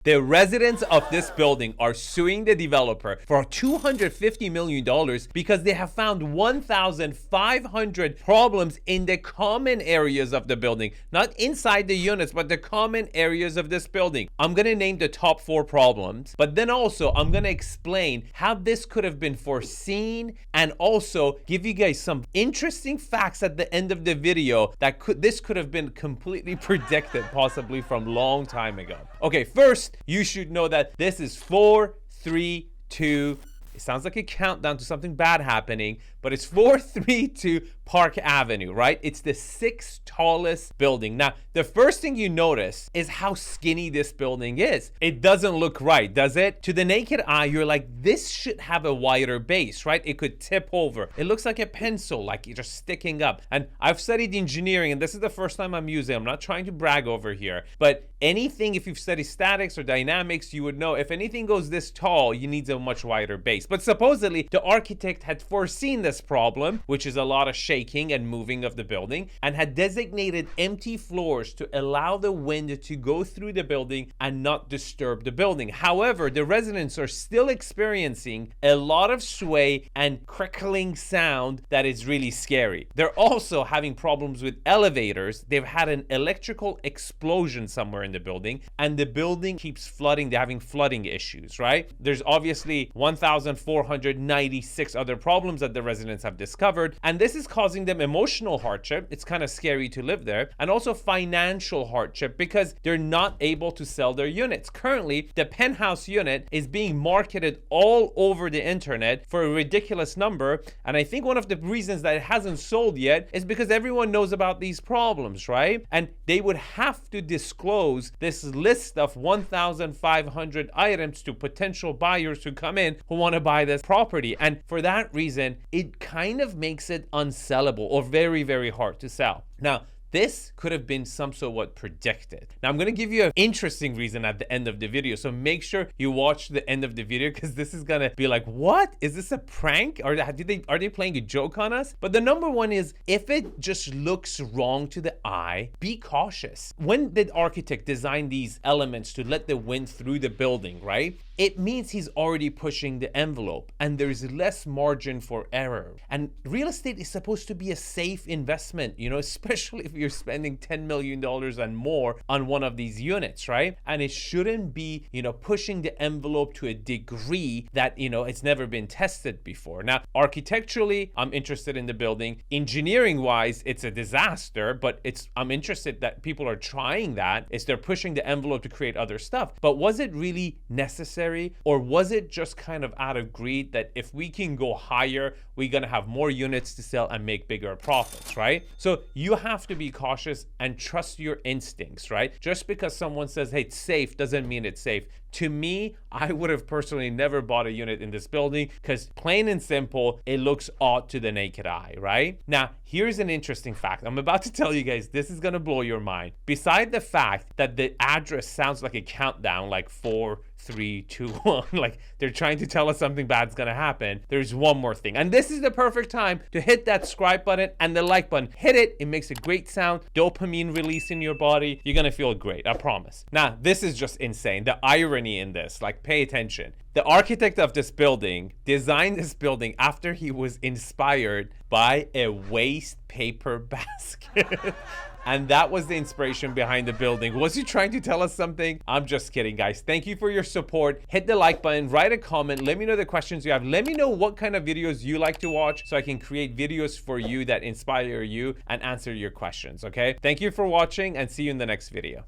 The residents of this building are suing the developer for $250 million because they have found 1,500 problems in the common areas of the building. Not inside the units, but the common areas of this building. I'm going to name the top 4 problems, but then also I'm going to explain how this could have been foreseen and also give you guys some interesting facts at the end of the video that this could have been completely predicted, possibly from long time ago. Okay, first, you should know that this is 4, 3, 2. It sounds like a countdown to something bad happening, but it's 432 Park Avenue, right? It's the 6th tallest building. Now, the first thing you notice is how skinny this building is. It doesn't look right, does it? To the naked eye, you're like, this should have a wider base, right? It could tip over. It looks like a pencil, like you're just sticking up. And I've studied engineering, and this is the first time I'm using it. I'm not trying to brag over here, but anything, if you've studied statics or dynamics, you would know if anything goes this tall, you need a much wider base. But supposedly, the architect had foreseen this problem, which is a lot of shaking and moving of the building, and had designated empty floors to allow the wind to go through the building and not disturb the building. However, the residents are still experiencing a lot of sway and crackling sound that is really scary. They're also having problems with elevators. They've had an electrical explosion somewhere in the building, and the building keeps flooding. They're having flooding issues, right? There's obviously 1,496 other problems that the residents have discovered, and this is causing them emotional hardship. It's kind of scary to live there, and also financial hardship because they're not able to sell their units. Currently, the penthouse unit is being marketed all over the internet for a ridiculous number, and I think one of the reasons that it hasn't sold yet is because everyone knows about these problems, right? And they would have to disclose this list of 1,500 items to potential buyers who come in who want to buy this property, and for that reason, it kind of makes it unsellable or very, very hard to sell. Now, this could have been somewhat predicted. Now, I'm going to give you an interesting reason at the end of the video, so make sure you watch the end of the video because this is going to be like, what? Is this a prank? Or are they playing a joke on us? But the number one is, if it just looks wrong to the eye, be cautious. When the architect designed these elements to let the wind through the building, right? It means he's already pushing the envelope and there's less margin for error. And real estate is supposed to be a safe investment, you know, especially if you're spending $10 million and more on one of these units, right? And it shouldn't be, you know, pushing the envelope to a degree that, you know, it's never been tested before. Now, architecturally, I'm interested in the building. Engineering wise, it's a disaster, but I'm interested that people are trying that. They're pushing the envelope to create other stuff. But was it really necessary? Or was it just kind of out of greed that if we can go higher, we're going to have more units to sell and make bigger profits, right? So you have to be cautious and trust your instincts, right? Just because someone says, hey, it's safe, doesn't mean it's safe. To me, I would have personally never bought a unit in this building because plain and simple, it looks odd to the naked eye, right? Now, here's an interesting fact. I'm about to tell you guys, this is going to blow your mind. Beside the fact that the address sounds like a countdown, like 4, 3, 2, 1, like they're trying to tell us something bad's going to happen, there's one more thing. And this is the perfect time to hit that subscribe button and the like button. Hit it. It makes a great sound. Dopamine release in your body. You're going to feel great. I promise. Now, this is just insane. The irony in this, like, pay attention. The architect of this building designed this building after he was inspired by a waste paper basket. And that was the inspiration behind the building. Was he trying to tell us something? I'm just kidding, guys. Thank you for your support. Hit the like button, write a comment, let me know the questions you have. Let me know what kind of videos you like to watch so I can create videos for you that inspire you and answer your questions, okay? Thank you for watching and see you in the next video.